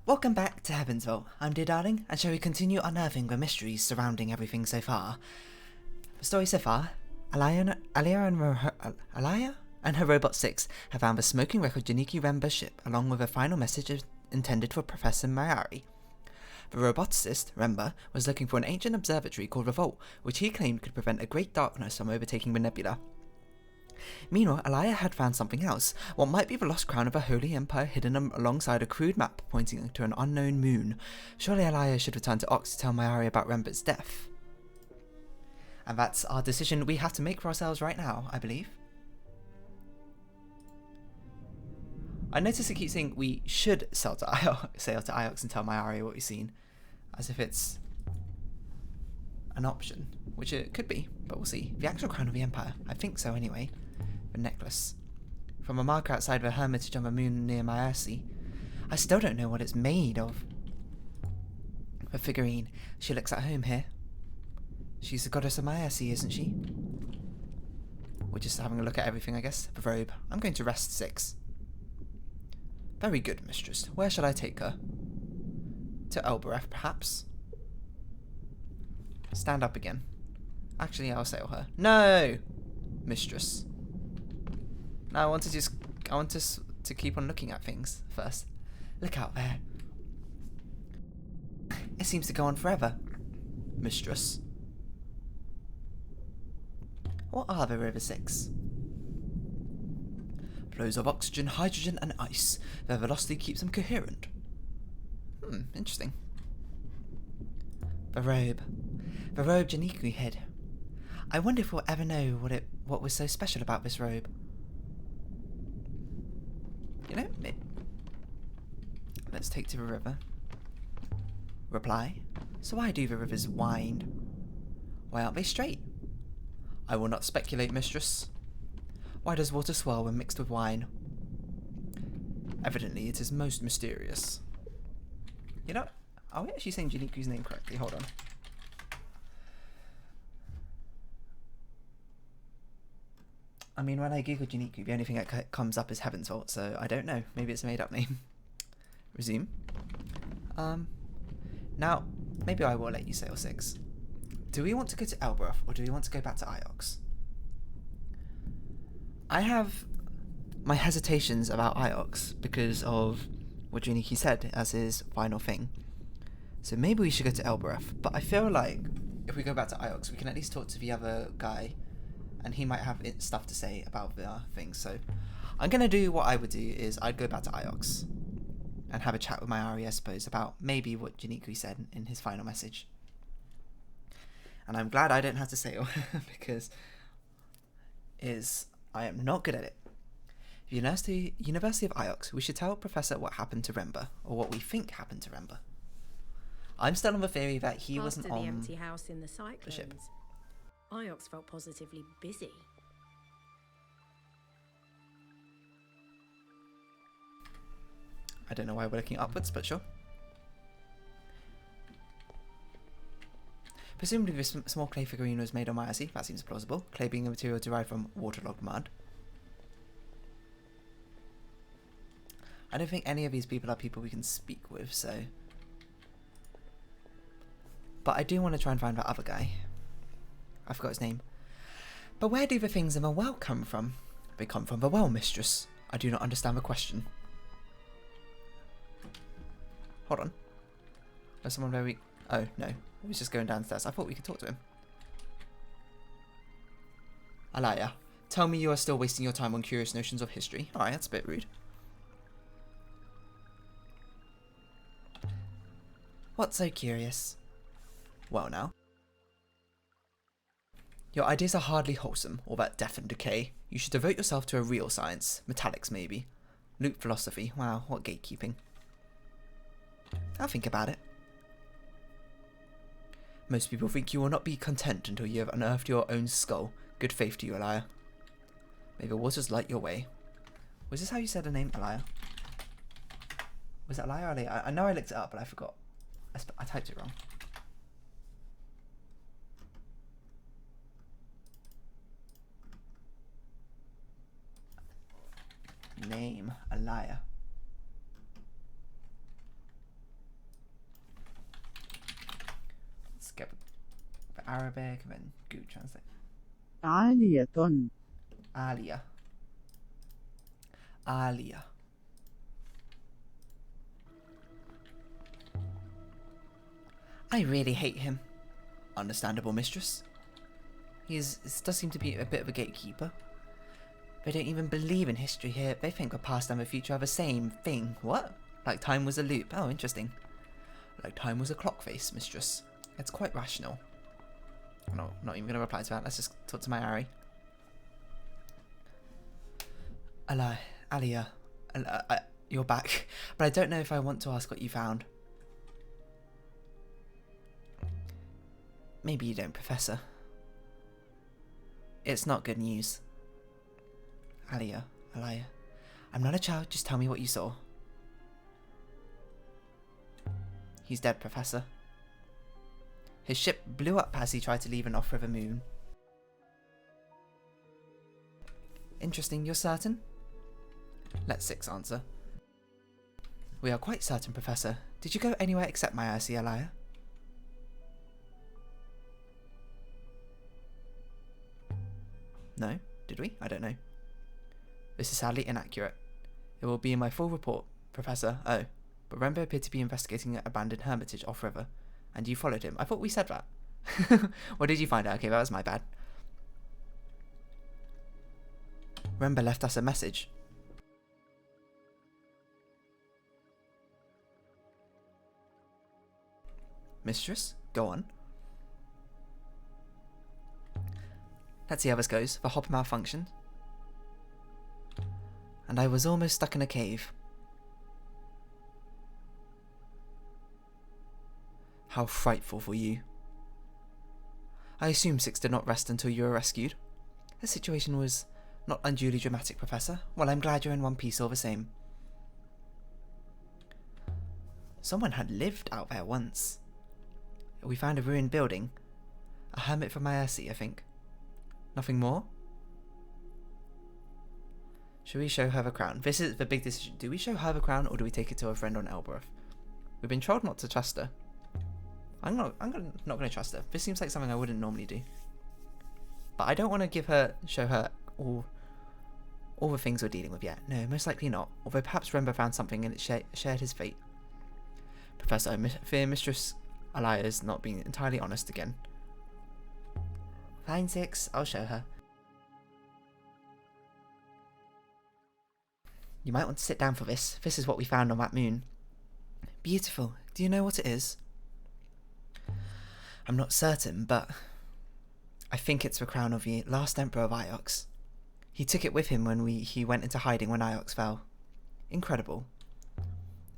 Welcome back to Heaven's Vault. I'm Dear Darling, and shall we continue unearthing the mysteries surrounding everything so far? The story so far, Aliya and her robot Six have found the smoking wreck of Janiki Remba's ship, along with a final message intended for Professor Mayari. The roboticist, Remba, was looking for an ancient observatory called the Vault, which he claimed could prevent a great darkness from overtaking the nebula. Meanwhile, Aliya had found something else, what might be the lost crown of a holy empire hidden alongside a crude map pointing to an unknown moon. Surely Aliya should return to Ox to tell Mayari about Remba's death. And that's our decision we have to make for ourselves right now, I believe. I notice it keeps saying we should sail to Iox and tell Mayari what we've seen, as if it's an option, which it could be, but we'll see. The actual crown of the empire, I think so anyway. The necklace. From a marker outside the hermitage on the moon near Mayasi. I still don't know what it's made of. The figurine. She looks at home here. She's the goddess of Mayasi, isn't she? We're just having a look at everything, I guess. The robe. I'm going to rest Six. Very good, mistress. Where shall I take her? To Elbereth, perhaps? Stand up again. Actually, I'll sail her. No! Mistress. No, I want us to keep on looking at things first. Look out there. It seems to go on forever. Mistress. What are the River Six? Flows of oxygen, hydrogen, and ice. Their velocity keeps them coherent. Interesting. The robe. The robe Janiku hid. I wonder if we'll ever know what was so special about this robe. You know, let's take to the river. Reply. So why do the rivers wind? Why aren't they straight? I will not speculate, mistress. Why does water swirl when mixed with wine? Evidently, it is most mysterious. You know, are we actually saying Janiku's name correctly? Hold on. I mean, when I Google Janiku, the only thing that comes up is Heaven's Vault, so I don't know. Maybe it's a made-up name. Resume. Now, maybe I will let you sail Six. Do we want to go to Elbereth, or do we want to go back to Iox? I have my hesitations about Iox because of what Janiku said as his final thing. So maybe we should go to Elbereth, but I feel like if we go back to Iox, we can at least talk to the other guy, and he might have stuff to say about the things. So I'm going to do what I would do is I'd go back to Iox and have a chat with Mayari, I suppose, about maybe what Janiku said in his final message. And I'm glad I don't have to sail because I am not good at it. University of Iox, we should tell Professor what happened to Remba, or what we think happened to Remba. I'm still on the theory that he wasn't on the empty house in the cyclones, ship. Iox felt positively busy. I don't know why we're looking upwards, but sure. Presumably this small clay figurine was made on Mayasi. That seems plausible. Clay being a material derived from waterlogged mud. I don't think any of these people are people we can speak with, so... But I do want to try and find that other guy. I forgot his name. But where do the things in the well come from? They come from the well, mistress. I do not understand the question. Hold on. There's someone very... Oh, no. He was just going downstairs. I thought we could talk to him. Aliya, tell me you are still wasting your time on curious notions of history. Alright, that's a bit rude. What's so curious? Well now. Your ideas are hardly wholesome, all that death and decay. You should devote yourself to a real science. Metallics, maybe. Loop philosophy. Wow, what gatekeeping. I'll think about it. Most people think you will not be content until you have unearthed your own skull. Good faith to you, Aliya. May the waters light your way. Was this how you said the name, Aliya? Was it Aliya or Aliya? I know I looked it up, but I forgot. I typed it wrong. Name, Aliya. Arabic and then Google Translate. عالية. Aliya. Aliya. I really hate him. Understandable, mistress. He does seem to be a bit of a gatekeeper. They don't even believe in history here. They think the past and the future are the same thing. What? Like time was a loop. Oh, interesting. Like time was a clock face, mistress. It's quite rational. No, not even going to reply to that. Let's just talk to my Ari. Aliya, you're back. But I don't know if I want to ask what you found. Maybe you don't, Professor. It's not good news. Aliya, I'm not a child, just tell me what you saw. He's dead, Professor. His ship blew up as he tried to leave an off river moon. Interesting, you're certain? Let Six answer. We are quite certain, Professor. Did you go anywhere except my IC, Aliya? No? Did we? I don't know. This is sadly inaccurate. It will be in my full report, Professor. Oh, but Rembo appeared to be investigating an abandoned hermitage off-river, and you followed him. I thought we said that. What did you find out? Okay, that was my bad. Rembo left us a message. Mistress, go on. Let's see how this goes. The hopper malfunctioned. And I was almost stuck in a cave. How frightful for you. I assume Six did not rest until you were rescued. The situation was not unduly dramatic, Professor. Well, I'm glad you're in one piece all the same. Someone had lived out there once. We found a ruined building. A hermit from Mayasi, I think. Nothing more? Should we show her the crown? This is the big decision. Do we show her the crown or do we take it to her friend on Elborough? We've been told not to trust her. I'm not going to trust her. This seems like something I wouldn't normally do. But I don't want to show her all the things we're dealing with yet. No, most likely not. Although perhaps Rembo found something and it shared his fate. Professor, I fear Mistress Aliya is not being entirely honest again. Fine, Six. I'll show her. You might want to sit down for this. This is what we found on that moon. Beautiful. Do you know what it is? I'm not certain, but I think it's the crown of the last Emperor of Iox. He took it with him when he went into hiding when Iox fell. Incredible.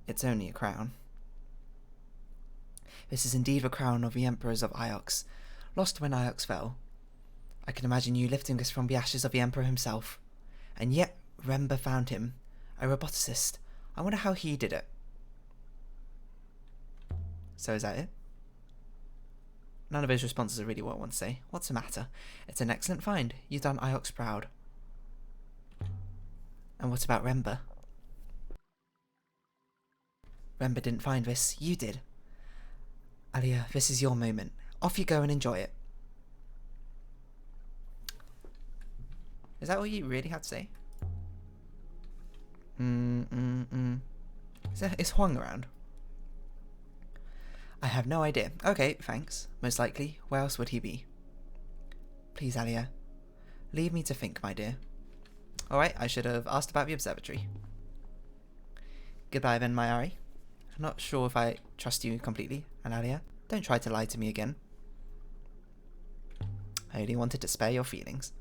It's only a crown. This is indeed the crown of the Emperors of Iox, lost when Iox fell. I can imagine you lifting this from the ashes of the Emperor himself. And yet, Rembo found him, a roboticist. I wonder how he did it. So is that it? None of his responses are really what I want to say. What's the matter? It's an excellent find. You've done Iox proud. And what about Rembo? Rembo didn't find this. You did. Aliya, this is your moment. Off you go and enjoy it. Is that all you really had to say? Is Huang around? I have no idea. Okay, thanks. Most likely. Where else would he be? Please, Aliya. Leave me to think, my dear. Alright, I should have asked about the observatory. Goodbye then, my Ari. I'm not sure if I trust you completely, and Aliya, don't try to lie to me again. I only wanted to spare your feelings.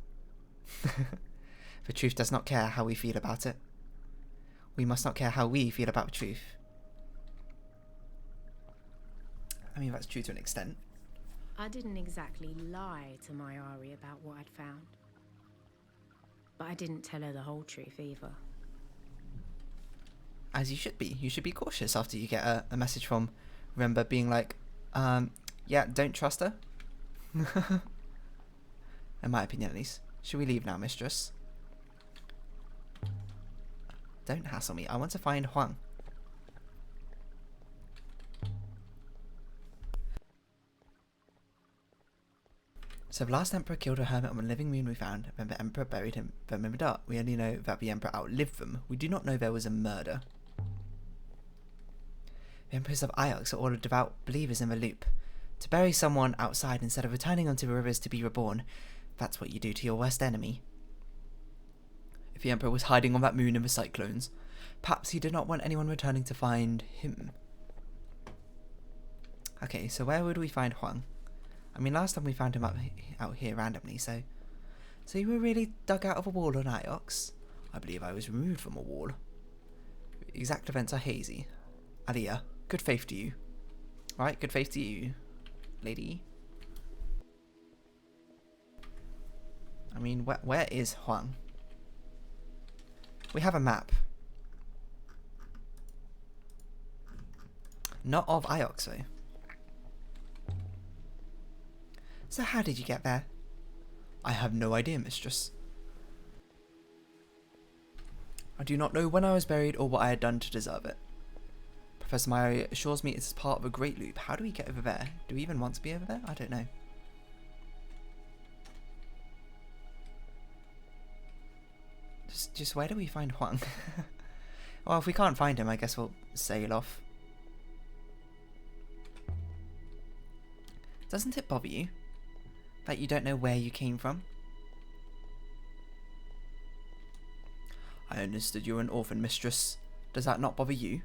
The truth does not care how we feel about it. We must not care how we feel about the truth. I mean, that's true to an extent. I didn't exactly lie to my Ari about what I'd found. But I didn't tell her the whole truth either. As you should be. You should be cautious after you get a message from Rembo being like, yeah, don't trust her. In my opinion, at least. Should we leave now, mistress? Don't hassle me. I want to find Huang. So the last emperor killed a hermit on the living moon we found, then the emperor buried him, then in the dark. We only know that the emperor outlived them. We do not know there was a murder. The emperors of Iox are all devout believers in the loop. To bury someone outside instead of returning onto the rivers to be reborn, that's what you do to your worst enemy. If the emperor was hiding on that moon in the cyclones, perhaps he did not want anyone returning to find him. Okay, so where would we find Huang? I mean, last time we found him out here randomly, so you were really dug out of a wall on Iox? I believe I was removed from a wall. Exact events are hazy. Aliya, good faith to you. Right, good faith to you, lady. I mean, where is Huang? We have a map. Not of Iox, though. So how did you get there? I have no idea, mistress. I do not know when I was buried or what I had done to deserve it. Professor Meyer assures me it is part of a great loop. How do we get over there? Do we even want to be over there? I don't know. Just where do we find Huang? Well, if we can't find him, I guess we'll sail off. Doesn't it bother you that you don't know where you came from? I understood you were an orphan, mistress. Does that not bother you?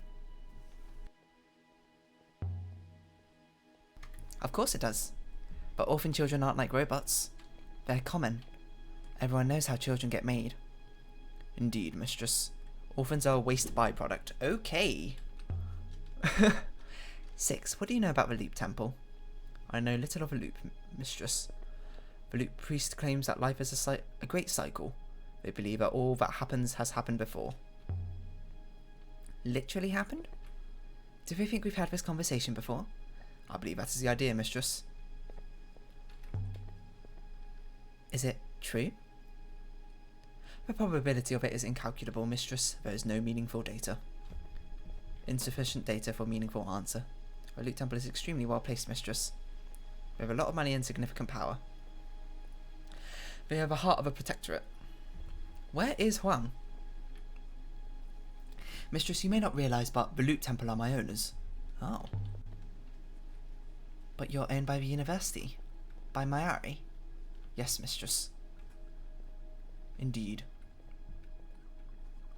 Of course it does. But orphan children aren't like robots. They're common. Everyone knows how children get made. Indeed, mistress. Orphans are a waste byproduct. Okay. 6. What do you know about the Loop Temple? I know little of a loop, mistress. The Loop Priest claims that life is a great cycle. They believe that all that happens has happened before. Literally happened? Do we think we've had this conversation before? I believe that is the idea, mistress. Is it true? The probability of it is incalculable, mistress. There is no meaningful data. Insufficient data for meaningful answer. The Loop Temple is extremely well placed, mistress. We have a lot of money and significant power. They have the heart of a protectorate. Where is Huang? Mistress, you may not realise, but the Loop Temple are my owners. Oh. But you're owned by the university? By Mayari? Yes, mistress. Indeed.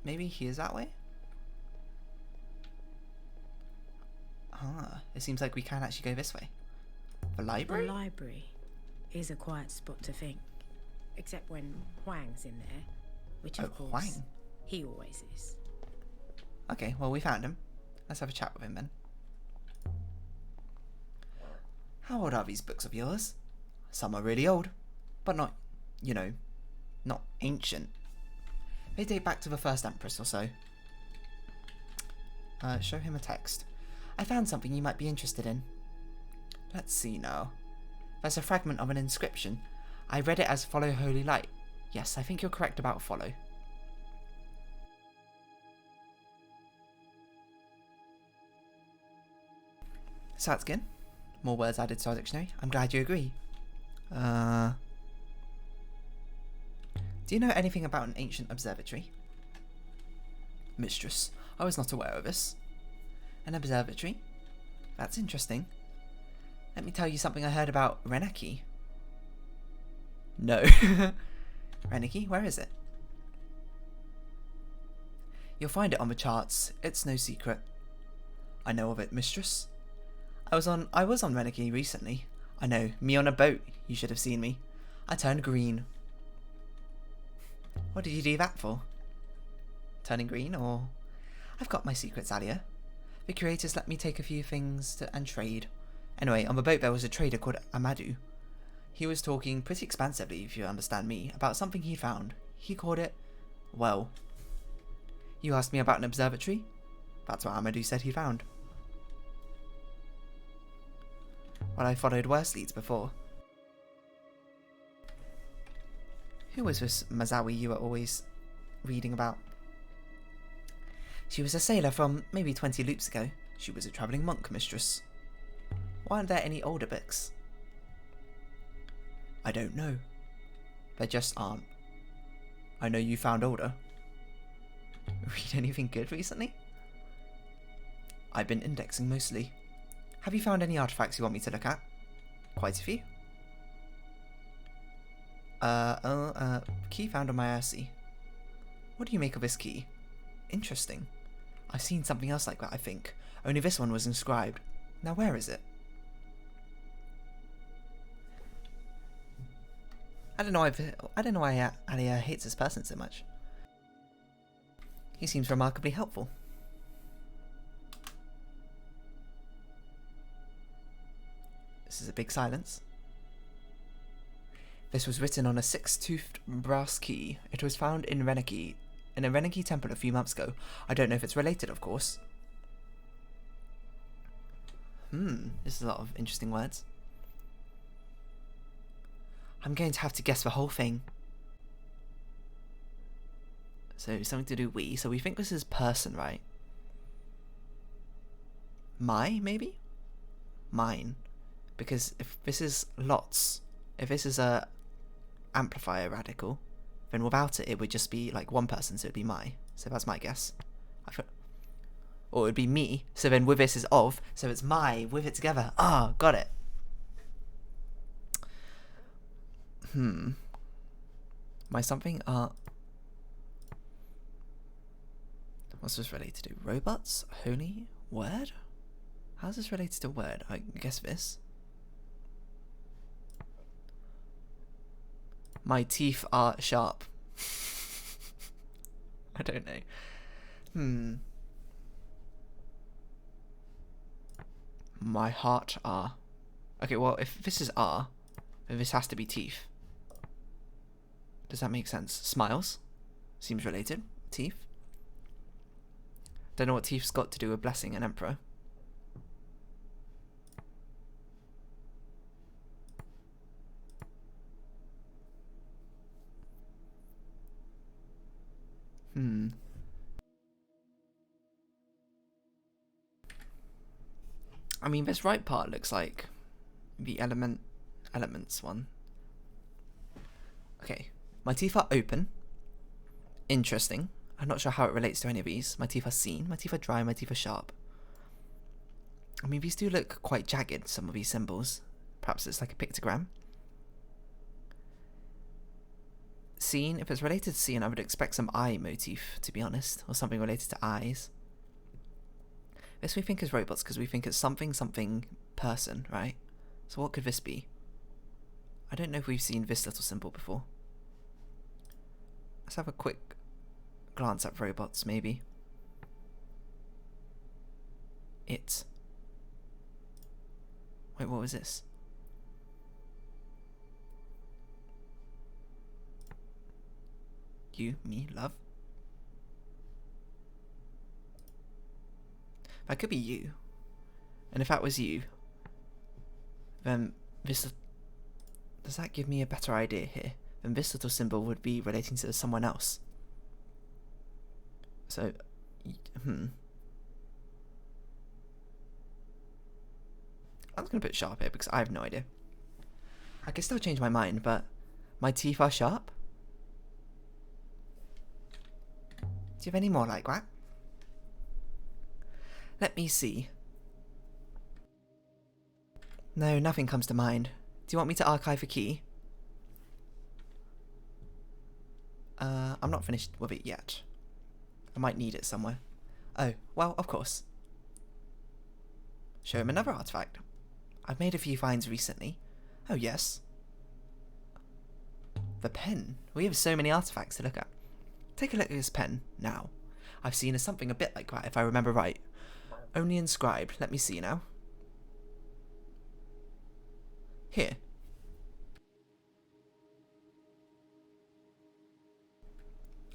Maybe he is that way? Ah, it seems like we can actually go this way. The library? The library is a quiet spot to think. Except when Huang's in there. Which of course, Huang. he always is. Okay, well we found him. Let's have a chat with him then. How old are these books of yours? Some are really old, but not, you know, not ancient. They date back to the first Empress or so. Show him a text. I found something you might be interested in. Let's see now. There's a fragment of an inscription. I read it as follow holy light. Yes, I think you're correct about follow. So that's good. More words added to our dictionary. I'm glad you agree. Do you know anything about an ancient observatory? Mistress, I was not aware of this. An observatory? That's interesting. Let me tell you something I heard about Reneki. No. Reneki, where is it? You'll find it on the charts. It's no secret. I know of it, mistress. I was on Reneki recently. I know, me on a boat. You should have seen me. I turned green. What did you do that for? Turning green, or... I've got my secrets, Aliya. The curators let me take a few things and trade. Anyway, on the boat there was a trader called Amadou. He was talking pretty expansively, if you understand me, about something he found. He called it... well... You asked me about an observatory? That's what Amadou said he found. Well, I followed worse leads before. Who was this Mazawi you were always reading about? She was a sailor from maybe 20 loops ago. She was a travelling monk, mistress. Why aren't there any older books? I don't know. There just aren't. I know you found older. Read anything good recently? I've been indexing mostly. Have you found any artifacts you want me to look at? Quite a few. Key found on my IRC. What do you make of this key? Interesting. I've seen something else like that, I think. Only this one was inscribed. Now where is it? I don't know why Aliya hates this person so much. He seems remarkably helpful. This is a big silence. This was written on a 6-toothed brass key. It was found in a Reneki temple a few months ago. I don't know if it's related, of course. This is a lot of interesting words. I'm going to have to guess the whole thing. So, something to do with we. So we think this is person, right? My, maybe? Mine. Because if this is lots, if this is a amplifier radical, then without it, it would just be like one person, so it'd be my. So that's my guess. Or it would be me, so then with this is of, so it's my, with it together. Ah, got it. My something art. What's this related to? Robots? Holy? Word? How's this related to word? I guess this. My teeth are sharp. I don't know. My heart are. Okay, well, if this is are, then this has to be teeth. Does that make sense? Smiles? Seems related. Teeth? Don't know what teeth's got to do with blessing an emperor. I mean, this right part looks like the elements one. Okay, my teeth are open. Interesting. I'm not sure how it relates to any of these. My teeth are seen, my teeth are dry, my teeth are sharp. I mean, these do look quite jagged, some of these symbols. Perhaps it's like a pictogram. Seen, if it's related to seen, I would expect some eye motif, to be honest, or something related to eyes. This we think is robots because we think it's something person, right? So what could this be? I don't know if we've seen this little symbol before. Let's have a quick glance at robots, maybe. It. Wait, what was this? You, me, love. That could be you. And if that was you, then this... Does that give me a better idea here? Then this little symbol would be relating to someone else. So, I'm just going to put sharp here because I have no idea. I can still change my mind, but my teeth are sharp? Do you have any more like that? Let me see. No, nothing comes to mind. Do you want me to archive a key? I'm not finished with it yet. I might need it somewhere. Oh, well, of course. Show him another artifact. I've made a few finds recently. Oh, yes. The pen. We have so many artifacts to look at. Take a look at this pen, now. I've seen something a bit like that, if I remember right. Only inscribed. Let me see now. Here.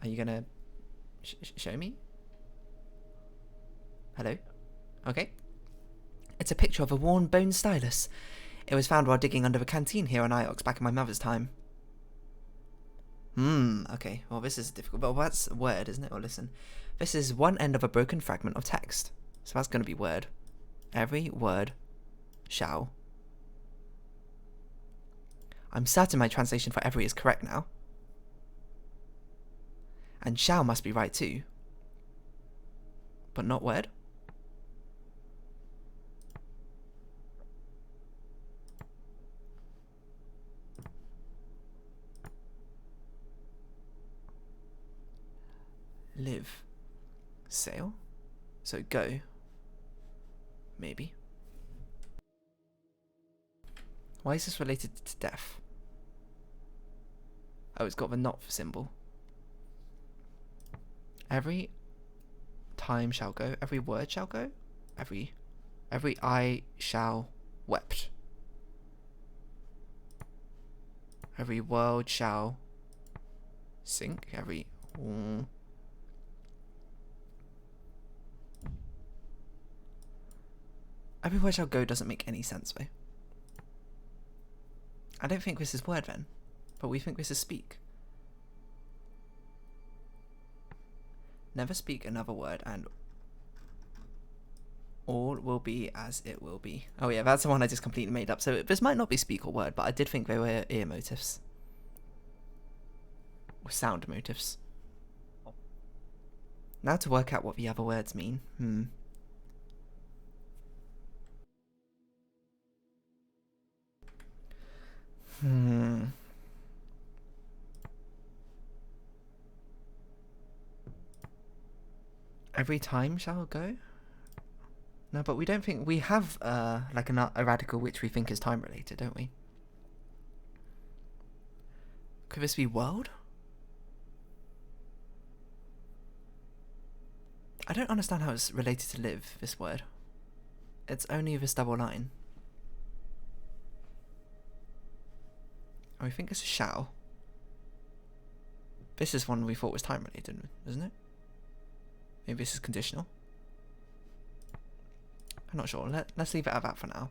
Are you gonna show me? Hello? Okay. It's a picture of a worn bone stylus. It was found while digging under a canteen here on Iox back in my mother's time. Okay. Well, this is difficult. But that's a word, isn't it? Or listen. This is one end of a broken fragment of text. So that's going to be word. Every word shall. I'm certain my translation for every is correct now. And shall must be right too. But not word? Live. Sail? So go. Maybe. Why is this related to death? Oh, it's got the not symbol. Every time shall go. Every word shall go. Every eye shall wept. Every world shall sink. Every word shall go doesn't make any sense though. I don't think this is word then, but we think this is speak. Never speak another word and all will be as it will be. Oh yeah, that's the one I just completely made up. So this might not be speak or word, but I did think they were ear motifs. Or sound motifs. Now to work out what the other words mean. Every time shall go? No, but we don't think we have like a radical which we think is time related, don't we? Could this be world? I don't understand how it's related to live, this word. It's only this double line. Oh, I think it's a shall. This is one we thought was time related, isn't it? Maybe this is conditional. I'm not sure. Let's leave it at that for now.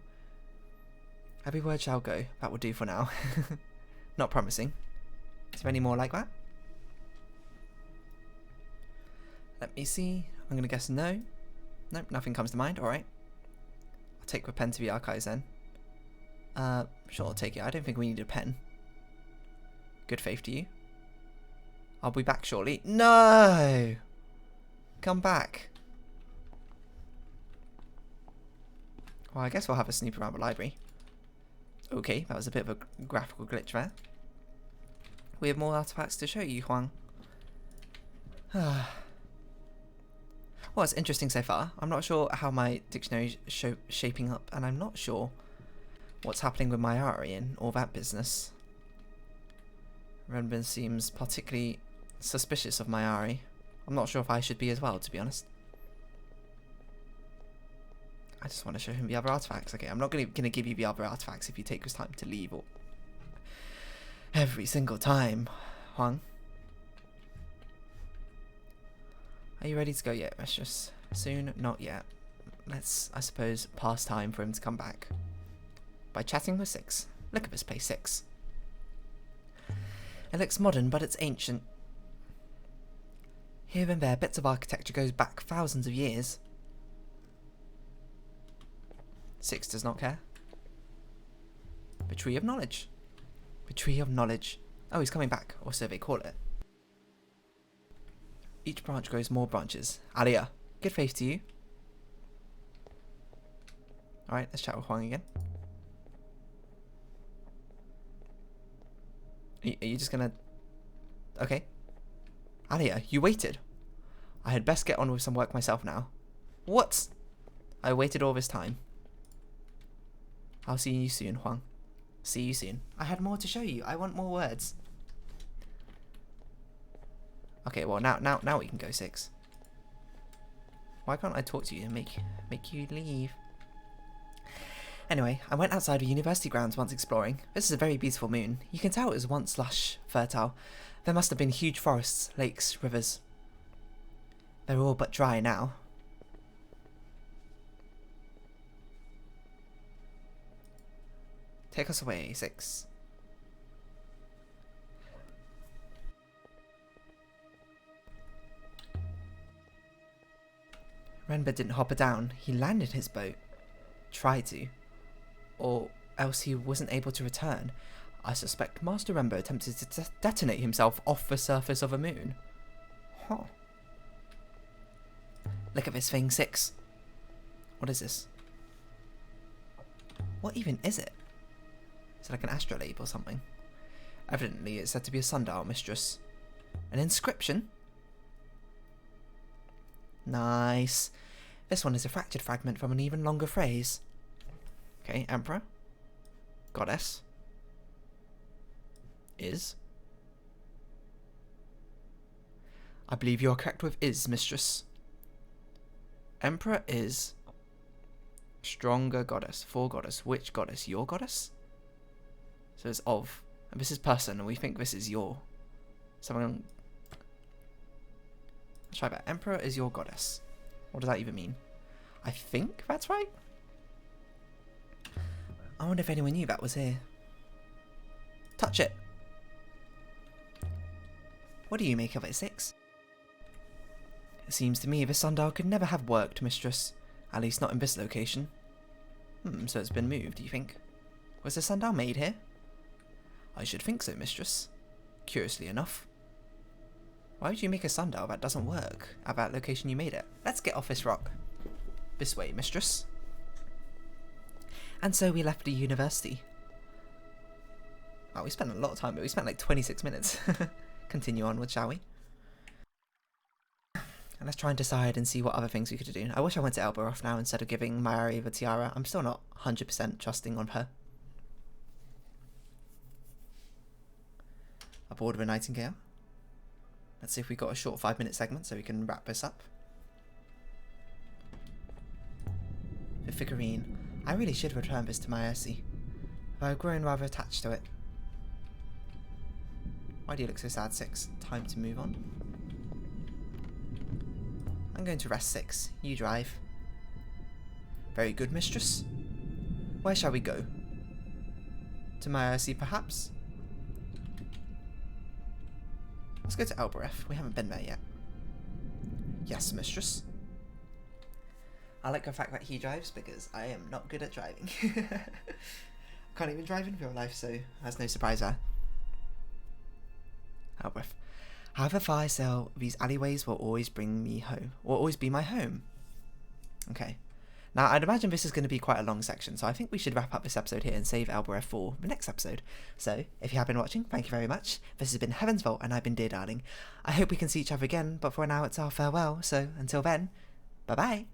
Every word shall go. That will do for now. Not promising. Is there any more like that? Let me see. I'm going to guess no. Nope, nothing comes to mind. Alright. I'll take the pen to the archives then. Sure, I'll take it. I don't think we need a pen. Good faith to you. I'll be back shortly. No! Come back. Well, I guess we'll have a snoop around the library. Okay, that was a bit of a graphical glitch there. We have more artifacts to show you, Huang. Well, it's interesting so far. I'm not sure how my dictionary is shaping up, and I'm not sure what's happening with my Ari and all that business. Renbin seems particularly suspicious of my Ari. I'm not sure if I should be as well, to be honest. I just want to show him the other artifacts. Okay, I'm not going to give you the other artifacts if you take this time to leave or every single time, Huang. Are you ready to go yet, Mistress? Soon? Not yet. Let's, I suppose, pass time for him to come back. By chatting with Six. Look at this place, Six. It looks modern, but it's ancient. Here and there, bits of architecture goes back thousands of years. Six does not care. The Tree of Knowledge. The Tree of Knowledge. Oh, he's coming back, or so they call it. Each branch grows more branches. Aliya, good faith to you. Alright, let's chat with Huang again. Are you just gonna... Okay. Aliya, you waited. I had best get on with some work myself now. What? I waited all this time. I'll see you soon, Huang. See you soon. I had more to show you. I want more words. Okay, well now we can go, Six. Why can't I talk to you and make you leave? Anyway, I went outside the university grounds once exploring. This is a very beautiful moon. You can tell it was once lush, fertile. There must have been huge forests, lakes, rivers. They're all but dry now. Take us away, Six. Renba didn't hop it down. He landed his boat. Tried to. Or else he wasn't able to return. I suspect Master Rembo attempted to detonate himself off the surface of a moon. Huh. Look at this thing, 6. What is this? What even is it? Is it like an astrolabe or something? Evidently it's said to be a sundial, mistress. An inscription? Nice. This one is a fractured fragment from an even longer phrase. Okay, Emperor. Goddess. Is. I believe you are correct with is, mistress. Emperor is. Stronger goddess. For goddess. Which goddess? Your goddess? So it's of. And this is person, and we think this is your. Someone. Let's try that. Emperor is your goddess. What does that even mean? I think that's right. I wonder if anyone knew that was here. Touch it. What do you make of it, 6? It seems to me the sundial could never have worked, mistress. At least not in this location. So it's been moved, do you think? Was the sundial made here? I should think so, mistress. Curiously enough. Why would you make a sundial that doesn't work at that location you made it? Let's get off this rock. This way, mistress. And so we left the university. Wow, we spent a lot of time, but we spent like 26 minutes. Continue onward, shall we? And let's try and decide and see what other things we could do. I wish I went to Elberoth now instead of giving Mayari the tiara. I'm still not 100% trusting on her. Aboard of a nightingale. Let's see if we got a short 5-minute segment so we can wrap this up. The figurine. I really should return this to Mayari, though I've grown rather attached to it. Why do you look so sad, 6? Time to move on. I'm going to rest, 6. You drive. Very good, mistress. Where shall we go? To Mayari, perhaps? Let's go to Elberoth. We haven't been there yet. Yes, mistress. I like the fact that he drives because I am not good at driving. Can't even drive in real life, so that's no surprise there. Elberoth. However far I sail, these alleyways will always bring me home. Will always be my home. Okay. Now, I'd imagine this is going to be quite a long section, so I think we should wrap up this episode here and save Elberoth for the next episode. So, if you have been watching, thank you very much. This has been Heaven's Vault, and I've been Dear Darling. I hope we can see each other again, but for now it's our farewell, so until then, bye-bye.